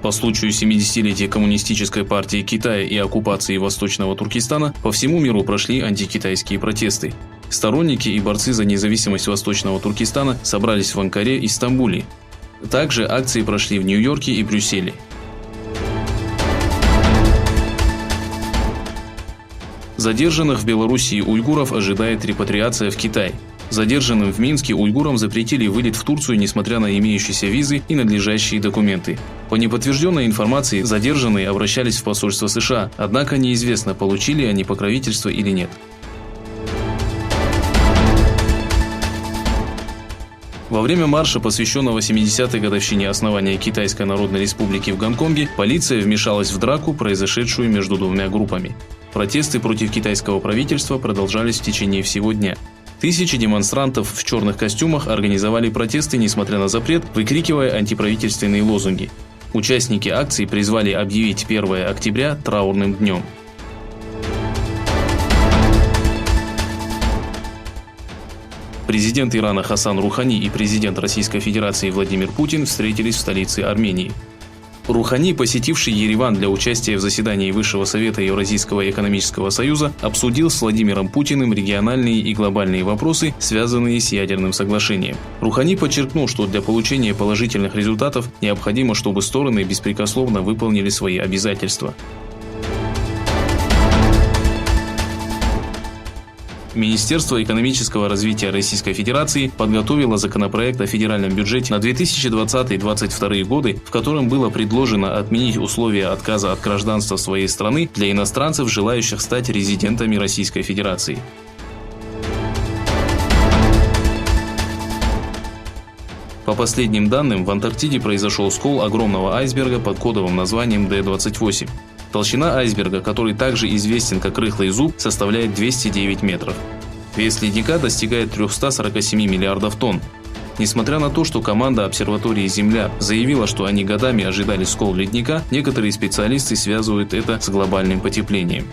По случаю 70-летия Коммунистической партии Китая и оккупации Восточного Туркестана по всему миру прошли антикитайские протесты. Сторонники и борцы за независимость Восточного Туркестана собрались в Анкаре и Стамбуле. Также акции прошли в Нью-Йорке и Брюсселе. Задержанных в Белоруссии уйгуров ожидает репатриация в Китай. Задержанным в Минске уйгурам запретили вылет в Турцию, несмотря на имеющиеся визы и надлежащие документы. По неподтвержденной информации, задержанные обращались в посольство США, однако неизвестно, получили они покровительство или нет. Во время марша, посвященного 70-й годовщине основания Китайской Народной Республики в Гонконге, полиция вмешалась в драку, произошедшую между двумя группами. Протесты против китайского правительства продолжались в течение всего дня. Тысячи демонстрантов в черных костюмах организовали протесты, несмотря на запрет, выкрикивая антиправительственные лозунги. Участники акции призвали объявить 1 октября траурным днем. Президент Ирана Хасан Рухани и президент Российской Федерации Владимир Путин встретились в столице Армении. Рухани, посетивший Ереван для участия в заседании Высшего совета Евразийского экономического союза, обсудил с Владимиром Путиным региональные и глобальные вопросы, связанные с ядерным соглашением. Рухани подчеркнул, что для получения положительных результатов необходимо, чтобы стороны беспрекословно выполнили свои обязательства. Министерство экономического развития Российской Федерации подготовило законопроект о федеральном бюджете на 2020-2022 годы, в котором было предложено отменить условия отказа от гражданства своей страны для иностранцев, желающих стать резидентами Российской Федерации. По последним данным, в Антарктиде произошел скол огромного айсберга под кодовым названием D-28. Толщина айсберга, который также известен как рыхлый зуб, составляет 209 метров. Вес ледника достигает 347 миллиардов тонн. Несмотря на то, что команда обсерватории Земля заявила, что они годами ожидали скол ледника, некоторые специалисты связывают это с глобальным потеплением.